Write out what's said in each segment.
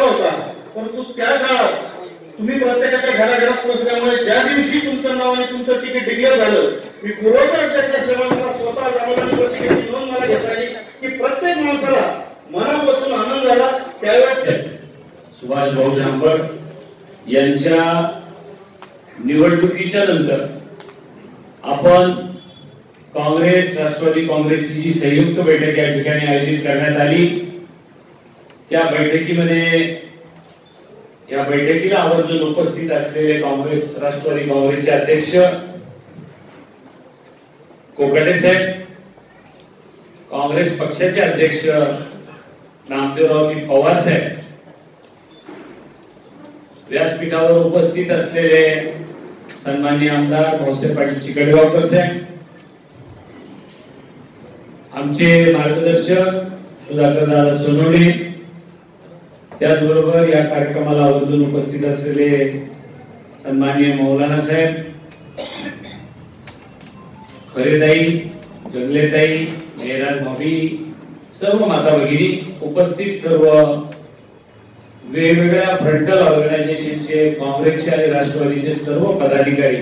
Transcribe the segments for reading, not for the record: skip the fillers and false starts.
होता, परंतु त्या काळात तुम्ही प्रत्येकाच्या घराघरात पोहोचल्यामुळे ज्या दिवशी तुमचं नाव आणि तुमचं तिकीट डिक्लेअर झालं, मी पुरवठा अध्यक्ष असल्यामुळे मला स्वतः जाणवलं तिकीटची नोंद मला घेता आली की प्रत्येक माणसाला मनापासून आनंद झाला. त्यावेळेस सुभाष भाऊ झांबड यांच्या निवडणुकीच्या नंतर आपण काँग्रेस राष्ट्रवादी काँग्रेसची जी संयुक्त बैठक या ठिकाणी आयोजित करण्यात आली, त्या बैठकीमध्ये या बैठकीला आवर्जून उपस्थित असलेले काँग्रेस राष्ट्रवादी काँग्रेसचे अध्यक्ष कोकाटे साहेब, काँग्रेस पक्षाचे अध्यक्ष नामदेवरावजी पवार साहेब, व्यासपीठावर उपस्थित असलेले सन्माननीय आमदार भाऊसाहेब पाटील चिकटगावकर साहेब, आमचे मार्गदर्शक सुधाकर दादा सोनवणे, त्याचबरोबर या कार्यक्रमाला आवर्जून उपस्थित असलेले सन्माननीय मौलाना साहेब, खरेताई, जंगलेताई, जयराज भाभी, सर्व माता भगिनी, उपस्थित सर्व वेगवेगळ्या फ्रंटल ऑर्गनायझेशनचे, काँग्रेसचे आणि राष्ट्रवादीचे सर्व पदाधिकारी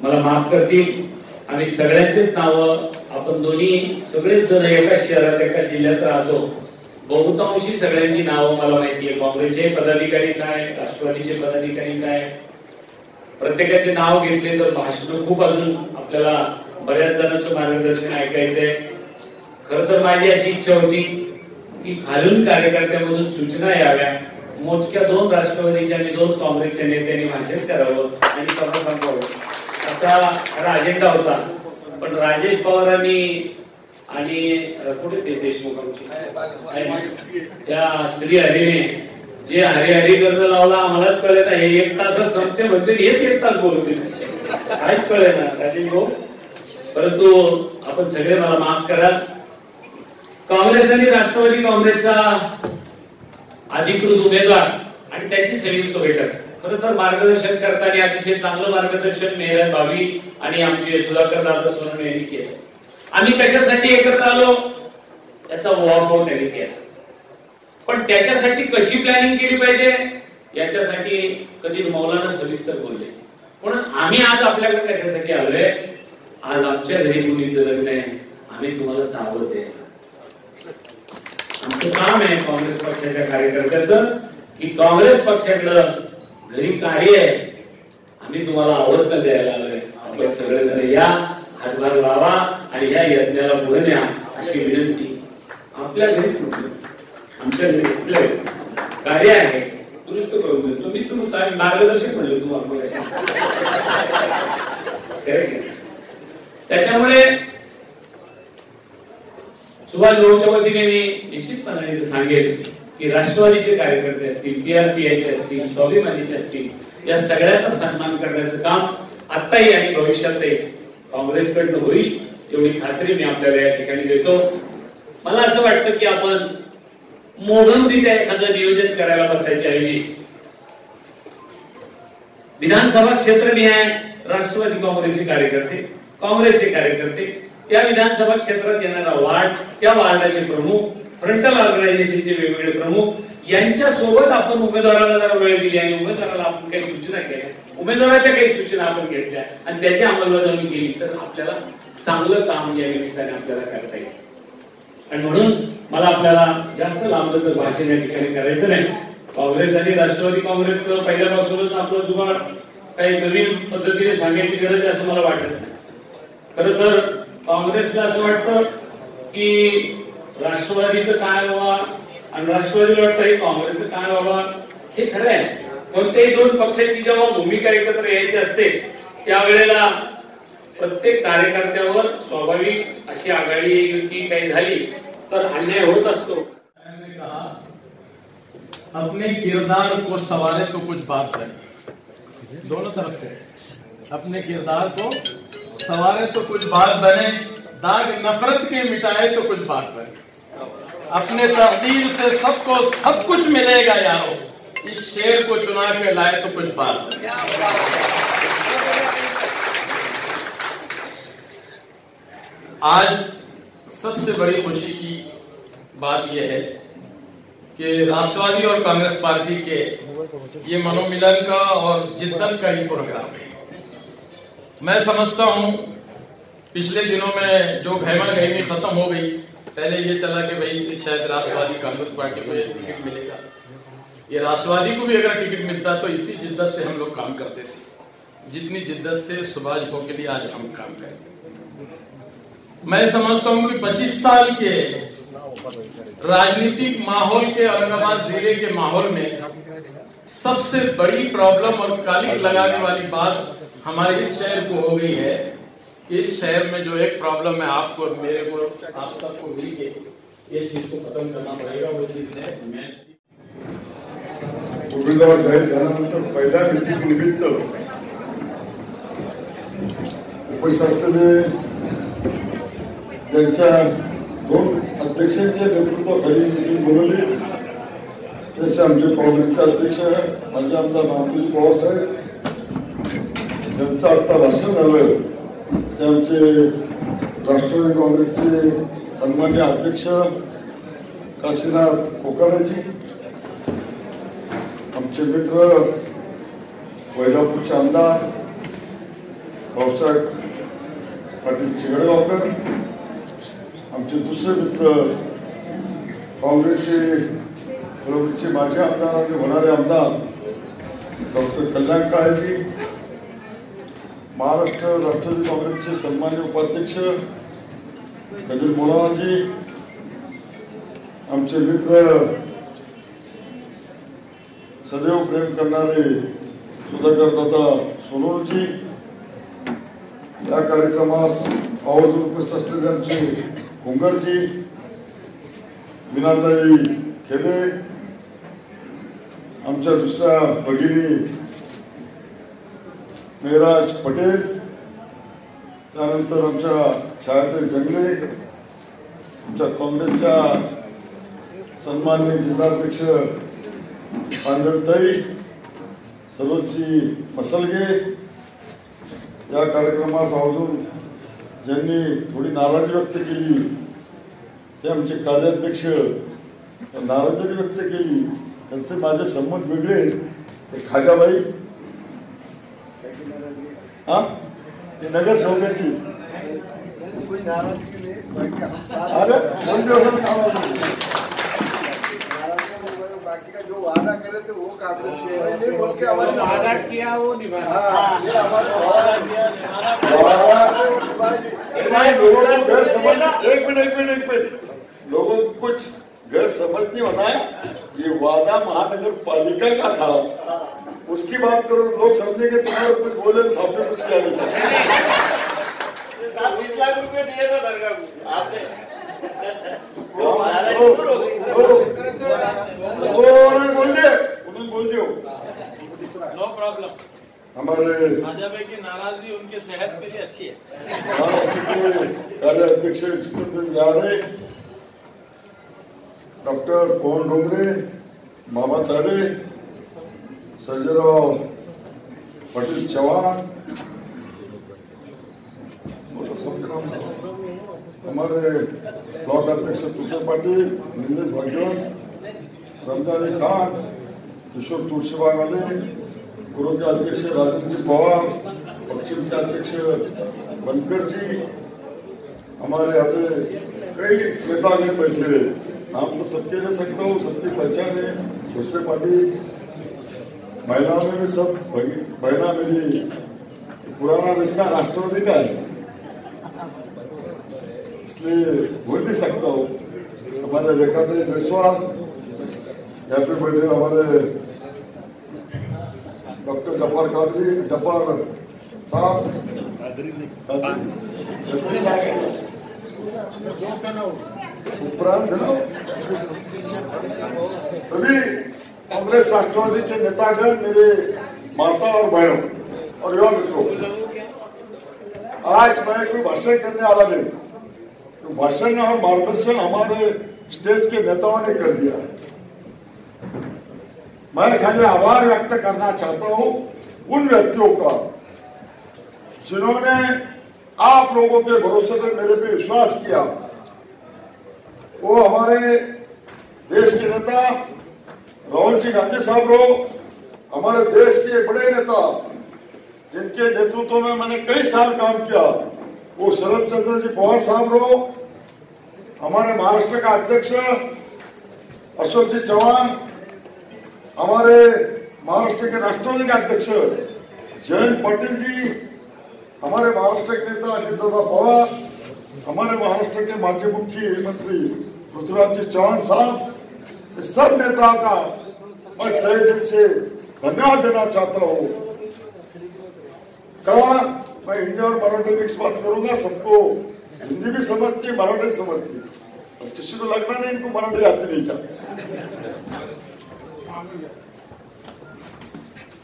मला माफ करतील. आम्ही सगळ्यांचेच नावं, आपण दोन्ही सगळेच जण एकाच शहरात एका जिल्ह्यात राहतो, बहुतांशी सगळ्यांची नावं मला माहिती आहे. काँग्रेसचे पदाधिकारी काय, राष्ट्रवादीचे पदाधिकारी काय, प्रत्येकाचे नाव घेतले तर भाषण खूप अजून आपल्याला बऱ्याच जणांचं मार्गदर्शन ऐकायचंय. खर तर माझी अशी इच्छा होती की खालून कार्यकर्त्यांमधून सूचना याव्या, मोजक्या 2 राष्ट्रवादीच्या आणि 2 काँग्रेसच्या नेत्यांनी भाषण करावं आणि सभा संपवावं, असा खरा अजेंडा होता. पण राजेश पवारांनी आणि कुठे ते देशमुखांची त्या श्री हरीने जे हरी करणं लावला, आम्हालाच कळलं ना. हे 1 तासात संपते म्हणते, हेच 1 तास बोलू देते, काहीच कळलं ना राजेश भाऊ. परंतु आपण सगळे मला माफ कराल, काँग्रेस आणि राष्ट्रवादी काँग्रेसचा अधिकृत उमेदवार आणि त्याची संयुक्त बैठक, खरं तर मार्गदर्शन करताना अतिशय चांगलं मार्गदर्शन मेहराज भाभी आणि आमचे सुधाकर दादा सोनवणे यांनी केलं. आम्ही कशासाठी एकत्र आलो याचा वॉकआउट त्यांनी केला, पण त्याच्यासाठी कशी प्लॅनिंग केली पाहिजे याच्यासाठी कधी मौलाना सविस्तर बोलले. म्हणून आम्ही आज आपल्याकडे कशासाठी आलोय, आज आमच्या घरी मुलीचं लग्न आहे, आम्ही तुम्हाला दावत द्यायला. आमचं काम आहे काँग्रेस पक्षाच्या कार्यकर्त्याचं की काँग्रेस पक्षाकडं घरी कार्य आहे, आम्ही तुम्हाला आवडत द्यायला आलोय. आपण सगळेजण या, हातभार लावा आणि या यज्ञाला पुढे न्या अशी विनंती. आपल्या घरी आमच्या घरी कुठले कार्य आहे दुरुस्त करून देतो मी, तुम्ही मार्गदर्शक म्हणले तुम्हाला. त्याच्यामुळे सुभाष भाऊच्या वतीने मी निश्चितपणे सांगेल की राष्ट्रवादीचे कार्यकर्ते असतील, PRPIचे असतील, स्वाभिमानीचे असतील, या सगळ्याचा सन्मान करण्याचं काम आताही आणि भविष्यातही काँग्रेसकडनं होईल एवढी खात्री मी आपल्याला या ठिकाणी देतो. मला असं वाटतं की आपण मोघमरीत्या एखादं नियोजन करायला बसायच्या ऐवजी विधानसभा क्षेत्रनिहाय राष्ट्रवादी काँग्रेसचे कार्यकर्ते, काँग्रेसचे कार्यकर्ते, त्या विधानसभा क्षेत्रात येणारा वार्ड, त्या वार्डाचे प्रमुख, फ्रंटल ऑर्गनायझेशनचे वेगवेगळे प्रमुख यांच्या सोबत आपण उमेदवाराला जरा वेळ दिली आणि उमेदवाराला आपण काही सूचना केल्या, उमेदवाराच्या काही सूचना आपण घेतल्या आणि त्याची अंमलबजावणी केली तर आपल्याला चांगलं काम या निमित्ताने आपल्याला करता येईल. आणि म्हणून मला आपल्याला जास्त लांबचं भाषण या ठिकाणी करायचं नाही. काँग्रेस आणि राष्ट्रवादी काँग्रेसचं पहिल्यापासूनच आपलं जुगाड काही नवीन पद्धतीने सांगायची गरज आहे असं मला वाटत नाही. खरं तर काँग्रेसला असं वाटतं की राष्ट्रवादीचं काय व्हावा आणि राष्ट्रवादीला वाटतं हे काँग्रेसचं काय व्हावा. हे खरं आहे. कोणत्याही 2 पक्षाची जेव्हा भूमिका एकत्र यायची असते त्यावेळेला प्रत्येक कार्यकर्त्यावर स्वाभाविक अशी आघाडी युती काही झाली तर अन्याय होत असतो. अपने किरदार को संवारे तो कुछ बात बने, दोनों तरफ से अपने किरदार को संवारे तो कुछ बात बने, दाग नफरत के मिटाए तो कुछ बात बने, अपने तकदीर से सबको सब कुछ मिलेगा यारो, इस शेर को चुना के लाए तो कुछ बात बने। आज सबसे बड़ी खुशी की बात यह है कि राष्ट्रवादी और कांग्रेस पार्टी के ये मनोमिलन का और जिद्दत का ही प्रोग्राम है। मैं समझता हूं पिछले दिनों में जो गहमा गहमी खत्म हो गई। पहले ये चला कि भाई शायद राष्ट्रवादी कांग्रेस पार्टी को टिकट मिलेगा, ये राष्ट्रवादी को भी अगर टिकट मिलता तो इसी जिद्दत से हम लोग काम करते थे, जितनी जिद्दत से सुभाष भाऊ के लिए आज हम काम करेंगे। मैं समझता हूं कि 25 साल के राजनीतिक माहौल के, औरंगाबाद जिले के माहौल में सबसे बड़ी प्रॉब्लम और कालिक लगाने वाली बात हमारे इस शहर को हो गई है। इस शहर में जो एक प्रॉब्लम है, आपको मेरे को आप सबको मिलके ये चीज को खत्म करना पड़ेगा। वो चीज है उमेदवार जाहीर झाल्यानंतर पहिल्या मिटिंगनिमित्त उपस्थित असलेले त्यांच्या 2 अध्यक्षांच्या नेतृत्वाखाली मिटिंग बोलवली। तसे आमचे काँग्रेसचे अध्यक्ष माजी आमदार रामजी पवार साहेब, ज्यांचं आता भाषण झालं ते आमचे राष्ट्रवादी काँग्रेसचे सन्मान्य अध्यक्ष काशीनाथ कोकाटेजी, आमचे मित्र वैजापूरचे आमदार भाऊसाहेब पाटील चिगडेगावकर, आमचे दुसरे मित्र काँग्रेसचे परभणीचे माजी आमदार आणि होणारे आमदार डॉक्टर कल्याण काळेजी, महाराष्ट्र राष्ट्रवादी काँग्रेसचे सन्मान्य उपाध्यक्ष कदीर मोराजी, आमचे मित्र सदैव प्रेम करणारे सुधाकर दादा सोनवणजी, या कार्यक्रमास आवर्जून उपस्थित असलेले आमचे कुंगरजी, मीनाताई खेले, आमच्या दुसऱ्या भगिनी मेहराज पटेल, त्यानंतर आमच्या छायाताई जंगले, आमच्या काँग्रेसच्या सन्माननीय जिल्हाध्यक्ष पांढरताई, सरोजजी मसलगे, या कार्यक्रमास आवर्जून ज्यांनी थोडी नाराजी व्यक्त केली ते आमचे कार्याध्यक्ष नाराजी व्यक्त केली, त्यांचे माझे संमत वेगळे। ते खाजाबाई ते नगर शौक्याची अरे बाकी का जो वादा करे थे वो कागज बोल के वादा किया वो निभाना। लोगों को गैर समझ, एक मिनट लोगों को कुछ गैर समझ नहीं होना है। ये वादा महानगर पालिका का था, उसकी बात करो, लोग समझेंगे तुम्हारे कुछ बोले तो सामने कुछ क्या नहीं था। 20 लाख रुपए दिए थे दरगाह को आपने, बोल दियो नो प्रॉब्लम। हमारे राजा भाई की नाराजगी उनके सेहत के लिए अच्छी है। कार्य अध्यक्ष जितेंद्र यादे, डॉक्टर पवन डोंगरे, मामा ताडे, सर्जेराव पाटील चव्हाण, हमारे ब्लॉक अध्यक्ष तुषार पाटिल, नीलेश भाग्यवन, रमजान खान, किशोर तुळशीबाग वाले, पूर्व के अध्यक्ष राजेंद्र पवार, पश्चिम के अध्यक्ष बनकर जी, हमारे यहाँ पे कई नेता में बैठे हुए, नाम तो सबके ले सकता हूँ, सबकी पहचान है। दूसरे पार्टी महिलाओं में भी सब बहना, मेरी पुराना रिश्ता राष्ट्रवादी का है, इसलिए भूल नहीं सकता हूँ। हमारे रेखादेवी जायसवाल, यहाँ पे बैठे हमारे डॉक्टर जब्बार साहब, उपरांत सभी कांग्रेस राष्ट्रवादी के नेतागण, मेरे माता और बहनों और युवा मित्रों, आज मैं कोई भाषण करने वाला नहीं, तो भाषण और मार्गदर्शन हमारे स्टेज के नेताओं ने कर दिया है। मैं खाली आभार व्यक्त करना चाहता हूं उन व्यक्तियों का जिन्होंने आप लोगों के भरोसे पर मेरे पे विश्वास किया। वो हमारे देश के नेता राहुल जी गांधी साहब रो, हमारे देश के बड़े नेता जिनके नेतृत्व में मैंने कई साल काम किया, वो शरद चंद्र जी पवार साहब रो, हमारे महाराष्ट्र का अध्यक्ष अशोक जी चौहान, हमारे महाराष्ट्र के राष्ट्रवादी के अध्यक्ष जयंत पाटिल जी, हमारे महाराष्ट्र के नेता अजितदादा पवार, हमारे महाराष्ट्र के माजी मुख्यमंत्री पृथ्वीराज जी चौहान साहब, इस सब नेताओं का मैं तहे दिल से धन्यवाद देना चाहता हूँ। कहा मैं हिंदी और मराठी मिक्स बात करूंगा, सबको हिंदी भी समझती, मराठी समझती, और किसी को लगना नहीं इनको मराठी आती नहीं क्या।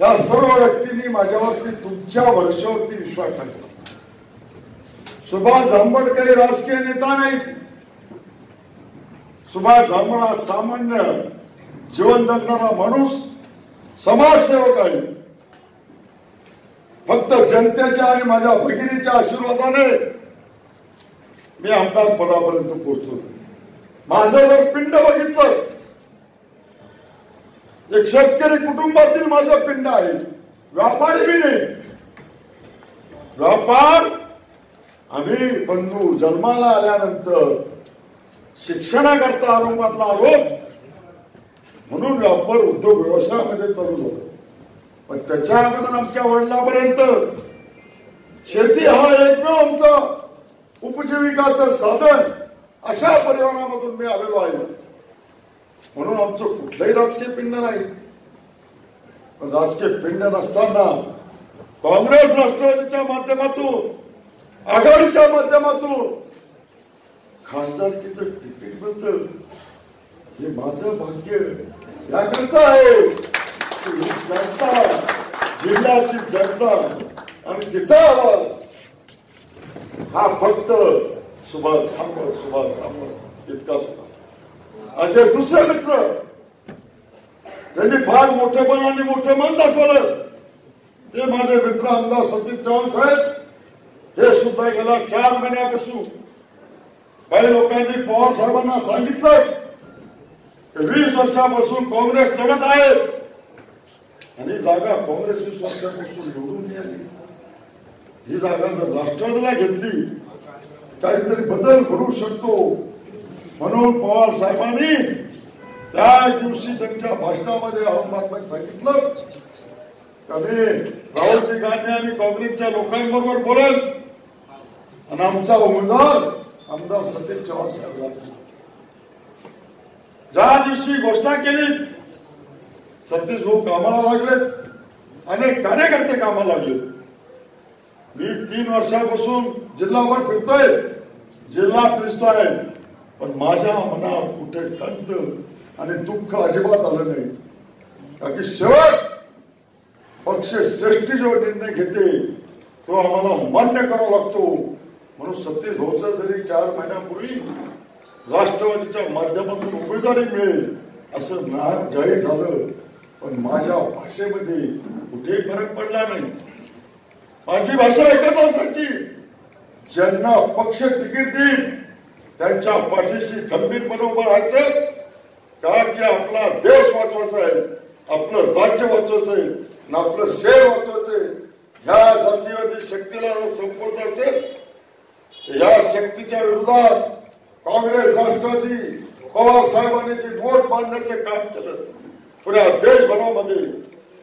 या सर्व व्यक्तींनी माझ्यावरती, तुमच्या भरोश्यावरती विश्वास टाकला। सुभाष झांबड काही राजकीय नेता नाही, सुभाष झांबड हा सामान्य जीवन जगणारा माणूस, समाजसेवक आहे। फक्त जनतेच्या आणि माझ्या भगिनीच्या आशीर्वादाने मी आमदार पदापर्यंत पोहोचलो। माझं जर पिंड बघितलं, एक शेतकरी कुटुंबातील माझं पिंड आहे, व्यापारी बी नाही। व्यापार आम्ही बंधू जन्माला आल्यानंतर शिक्षणाकरता औरंगाबादला आलो, म्हणून व्यापार उद्योग व्यवसायामध्ये चालू झालं। पण त्याच्या अगोदर आमच्या वडिलांपर्यंत शेती हा एकमेव आमचा उपजीविकाचं साधन, अशा परिवारामधून मी आलेलो आहे। म्हणून आमचं कुठलंही राजकीय पिंड नाही। पण राजकीय पिंड नसताना काँग्रेस राष्ट्रवादीच्या माध्यमातून, आघाडीच्या माध्यमातून खासदारकीचं तिकीट मिळतं, हे माझं भाग्य याकरता आहे। जनता, जिल्ह्याची जनता आणि तिचा आवाज हा फक्त सुभाष झांबड इतकाच होता। असे दुसरे मित्र त्यांनी फार मोठेपण आणि मोठे मन दाखवलं, ते माझे मित्र आमदार सतीश चव्हाण साहेब, हे सुद्धा गेल्या 4 महिन्यापासून काही लोकांनी पवार साहेबांना सांगितलं 20 वर्षापासून काँग्रेस लढत आहे आणि जागा काँग्रेस 20 वर्षापासून निवडून आली। ही जागा जर राष्ट्रवादीला घेतली काहीतरी बदल करू शकतो, म्हणून पवार साहेबांनी त्या दिवशी त्यांच्या भाषणामध्ये औरंगाबादमध्ये सांगितलं का मी राहुलजी गांधी आणि काँग्रेसच्या लोकांबरोबर बोलेल आणि आमचा उमेदवार आमदार सतीश चव्हाण साहेब लागतील। ज्या दिवशी घोषणा केली सतीश भाऊ कामाला लागलेत, अनेक कार्यकर्ते कामाला लागलेत। मी 3 वर्षापासून जिल्हाभर फिरतोय, जिल्हा फिरतोय, पण माझ्या मनात कुठे खंत आणि दुःख अजिबात आलं नाही। कारण की शेवट पक्ष श्रेष्ठी जो निर्णय घेते तो आम्हाला मान्य करावा लागतो। म्हणून सतीश भाऊचा जरी 4 महिन्यापूर्वी राष्ट्रवादीच्या माध्यमातून उमेदवारी मिळेल असं जाहीर झालं, पण माझ्या भाषेमध्ये कुठेही फरक पडला नाही। माझी भाषा एकच असायची, ज्यांना पक्ष तिकीट देईल त्यांच्या पाठीशी खंबीरपणे उभं राहायचं, का की आपला देश वाचवायचा आहे, आपलं राज्य वाचवायचं आहे, आपलं शहर वाचवायचं आहे। ह्या जातीवादी शक्तीला संपवायचं असेल, या शक्तीच्या विरोधात काँग्रेस राष्ट्रवादी पवार साहेबांनी जे वोट बांधण्याचं काम केलं पुऱ्या देशभरामध्ये,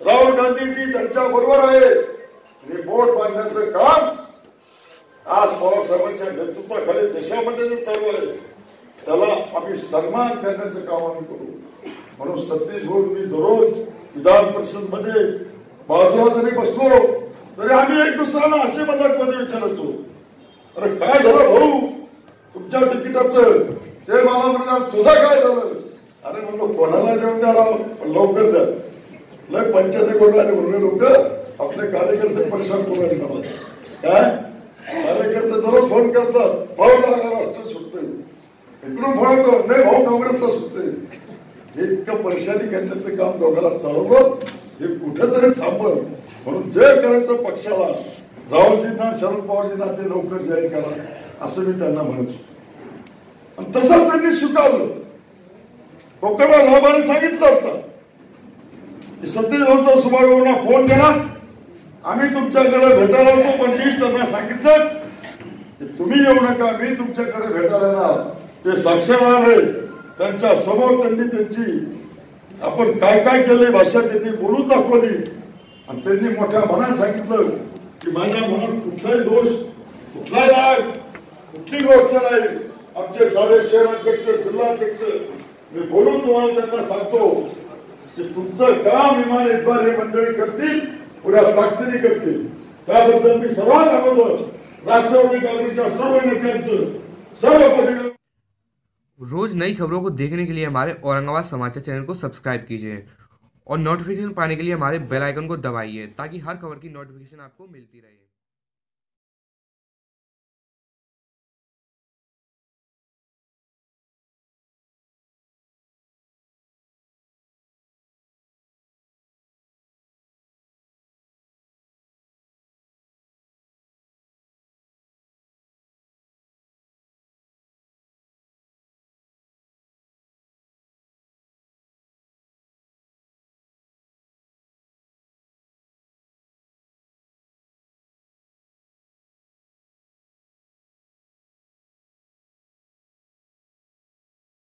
राहुल गांधीजी त्यांच्या बरोबर आहे आणि वोट बांधण्याचं काम आज पवार साहेबांच्या नेतृत्वाखाली देशामध्ये जे चालू आहे त्याला आम्ही सन्मान करण्याचं काम आम्ही करू। म्हणून सतीश भाऊ मी दररोज विधान परिषद मध्ये बाजूला जरी बसलो तरी आम्ही एक दुसऱ्याला असे मजाकमध्ये विचारायचो, अरे काय झालं भाऊ तुमच्या तिकिटाचं, ते मला म्हणणार तुझं काय झालं, अरे म्हणलो कोणाला देऊन द्या राव, लवकर द्या, लय पंचायती करून आले म्हणले लोक, आपले कार्यकर्ते परेशान करून राहिले। काय कार्यकर्ते दररोज फोन करतात, भाऊ राष्ट्र सुटतंय, इकडून फोन येतो नाही भाऊ काँग्रेसला सुटतंय। हे इतकं परेशानी करण्याचं काम दोघांना चालवलं, हे कुठेतरी थांबल। म्हणून जे करायचं पक्षाला, राहुलजींना शरद पवारजींना ते लवकर जाहीर करा असं मी त्यांना म्हणतो, आणि तसं त्यांनी स्वीकारलं। कोकणा साहेबांनी सांगितलं होतं की सतीश भाऊचा सुभाषभाऊंना फोन केला, आम्ही तुमच्याकडे भेटायला होतो, पण मीच त्यांना सांगितलं की तुम्ही येऊ नका, मी तुमच्याकडे भेटायला येणार. ते साक्षीदार आहे, त्यांच्या समोर त्यांनी त्यांची आपण काय काय केले भाषा त्यांनी बोलून दाखवली आणि त्यांनी मोठ्या मनात सांगितलं की माझ्या मनात कुठलाही दोष, कुठलाही राग, कुठली गोष्ट नाही. आमचे सारे शहराध्यक्ष, जिल्हाध्यक्ष मी बोलून तुम्हाला त्यांना सांगतो की तुमचं काम विमान इतबार हे मंडळी करतील, पुऱ्या ताकदीने करतील. त्याबद्दल मी सर्वात अगोदर राष्ट्रवादी काँग्रेसच्या सर्व नेत्यांचं, सर्व पदाधिकाऱ्यांचं. रोज नई खबरों को देखने के लिए हमारे औरंगाबाद समाचार चैनल को सब्सक्राइब कीजिए और नोटिफिकेशन पाने के लिए हमारे बेल आइकन को दबाइए ताकि हर खबर की नोटिफिकेशन आपको मिलती रहे।